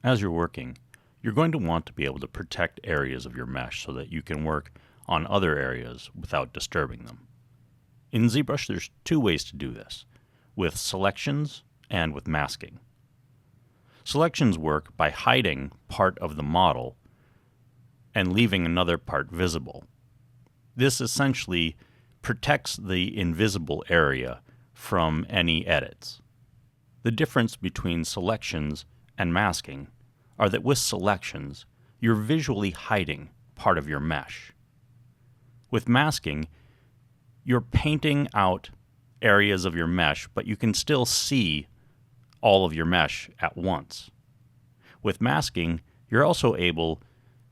As you're working, you're going to want to be able to protect areas of your mesh so that you can work on other areas without disturbing them. In ZBrush, there's two ways to do this, with selections and with masking. Selections work by hiding part of the model and leaving another part visible. This essentially protects the invisible area from any edits. The difference between selections and masking are that with selections, you're visually hiding part of your mesh. With masking, you're painting out areas of your mesh, but you can still see all of your mesh at once. With masking, you're also able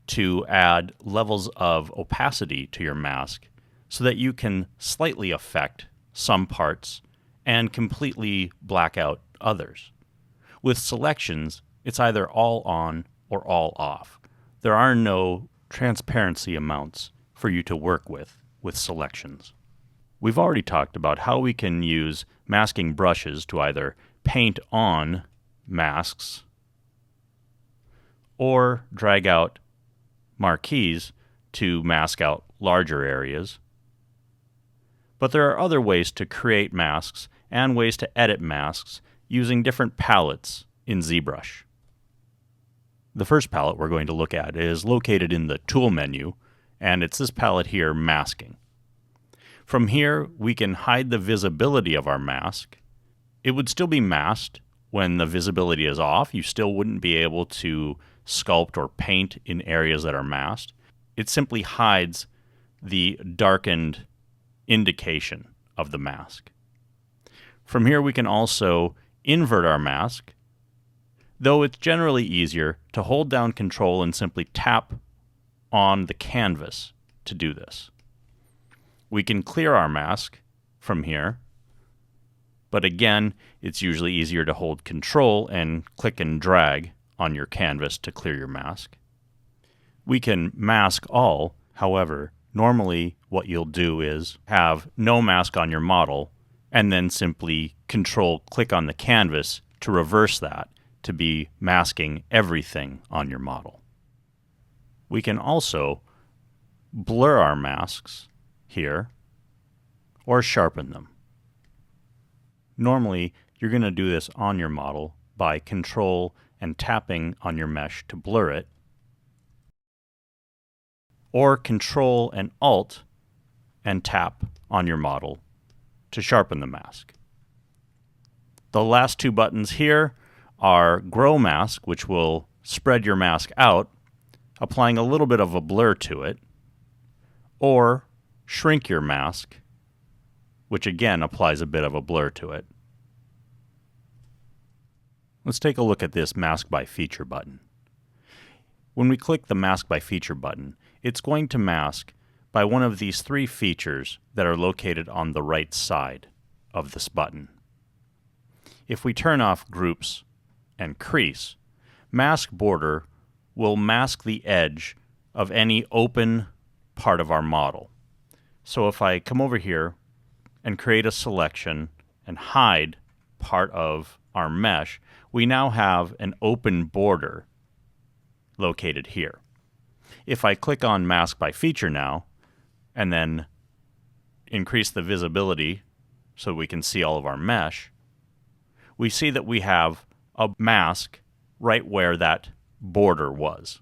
to add levels of opacity to your mask so that you can slightly affect some parts and completely black out others. With selections, it's either all on or all off. There are no transparency amounts for you to work with selections. We've already talked about how we can use masking brushes to either paint on masks or drag out marquees to mask out larger areas. But there are other ways to create masks and ways to edit masks using different palettes in ZBrush. The first palette we're going to look at is located in the Tool menu, and it's this palette here, Masking. From here, we can hide the visibility of our mask. It would still be masked when the visibility is off. You still wouldn't be able to sculpt or paint in areas that are masked. It simply hides the darkened indication of the mask. From here, we can also invert our mask, though it's generally easier to hold down Control and simply tap on the canvas to do this. We can clear our mask from here, but again, it's usually easier to hold Control and click and drag on your canvas to clear your mask. We can mask all. However, normally what you'll do is have no mask on your model and then simply Control-click on the canvas to reverse that to be masking everything on your model. We can also blur our masks here or sharpen them. Normally, you're going to do this on your model by Control and tapping on your mesh to blur it, or Control and Alt and tap on your model to sharpen the mask. The last two buttons here are Grow Mask, which will spread your mask out, applying a little bit of a blur to it, or Shrink Your Mask, which again applies a bit of a blur to it. Let's take a look at this Mask by Feature button. When we click the Mask by Feature button, it's going to mask by one of these three features that are located on the right side of this button. If we turn off Groups and Crease, Mask Border will mask the edge of any open part of our model. So if I come over here and create a selection and hide part of our mesh, we now have an open border located here. If I click on Mask by Feature now, and then increase the visibility so we can see all of our mesh, we see that we have a mask right where that border was.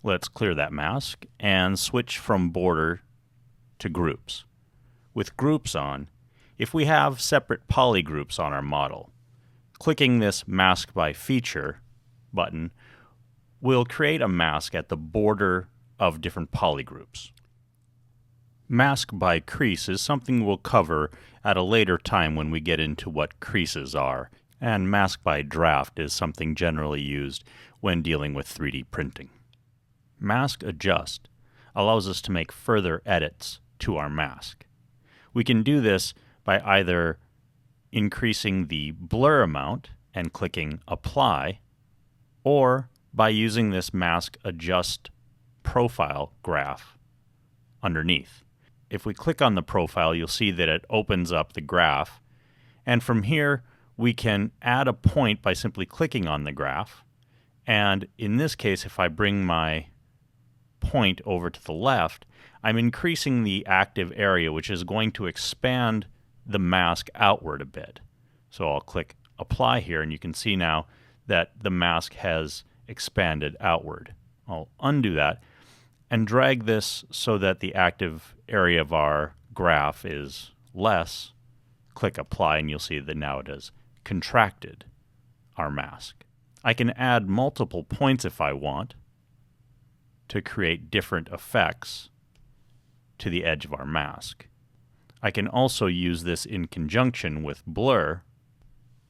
Let's clear that mask and switch from border to groups. With groups on, if we have separate polygroups on our model, clicking this Mask by Feature button will create a mask at the border of different polygroups. Mask by Crease is something we'll cover at a later time when we get into what creases are, and Mask by Draft is something generally used when dealing with 3D printing. Mask Adjust allows us to make further edits to our mask. We can do this by either increasing the blur amount and clicking Apply, or by using this Mask Adjust profile graph underneath. If we click on the profile, you'll see that it opens up the graph, and from here we can add a point by simply clicking on the graph. And in this case, if I bring my point over to the left, I'm increasing the active area, which is going to expand the mask outward a bit. So I'll click Apply here, and you can see now that the mask has expanded outward. I'll undo that and drag this so that the active area of our graph is less. Click Apply, and you'll see that now it has contracted our mask. I can add multiple points if I want to create different effects to the edge of our mask. I can also use this in conjunction with blur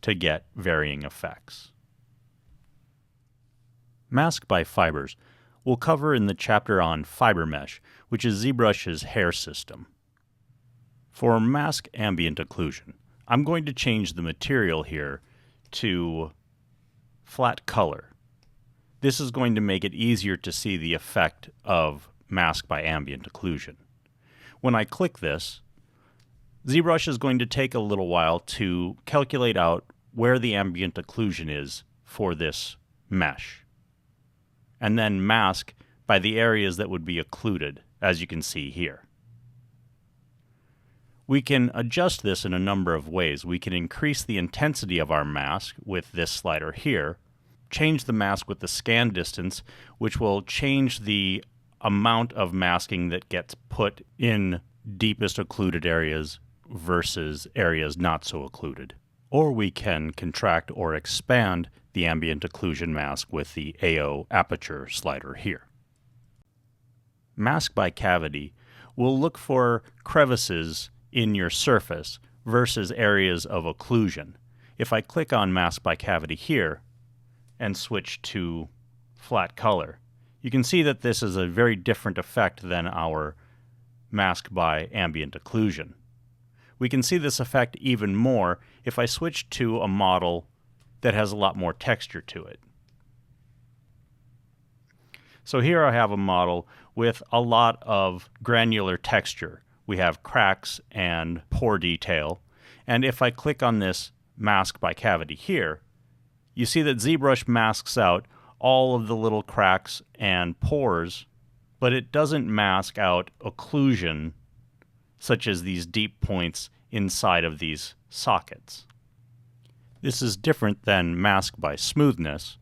to get varying effects. Mask by fibers we'll cover in the chapter on fiber mesh, which is ZBrush's hair system. For mask ambient occlusion, I'm going to change the material here to flat color. This is going to make it easier to see the effect of mask by ambient occlusion. When I click this, ZBrush is going to take a little while to calculate out where the ambient occlusion is for this mesh, and then mask by the areas that would be occluded, as you can see here. We can adjust this in a number of ways. We can increase the intensity of our mask with this slider here, change the mask with the scan distance, which will change the amount of masking that gets put in deepest occluded areas versus areas not so occluded. Or we can contract or expand the ambient occlusion mask with the AO aperture slider here. Mask by cavity will look for crevices in your surface versus areas of occlusion. If I click on mask by cavity here and switch to flat color, you can see that this is a very different effect than our mask by ambient occlusion. We can see this effect even more if I switch to a model that has a lot more texture to it. So here I have a model with a lot of granular texture. We have cracks and pore detail. And if I click on this mask by cavity here, you see that ZBrush masks out all of the little cracks and pores, but it doesn't mask out occlusion, such as these deep points inside of these sockets. This is different than mask by smoothness,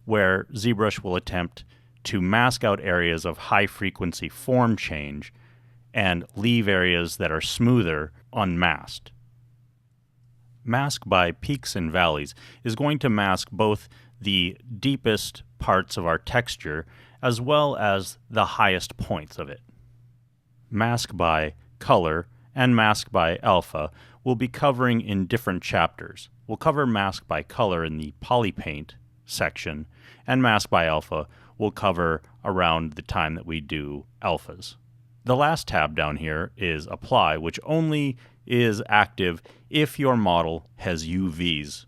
where ZBrush will attempt to mask out areas of high frequency form change and leave areas that are smoother unmasked. Mask by peaks and valleys is going to mask both the deepest parts of our texture as well as the highest points of it. Mask by color and mask by alpha we'll be covering in different chapters. We'll cover mask by color in the polypaint section, and mask by alpha we'll cover around the time that we do alphas. The last tab down here is Apply, which only is active if your model has UVs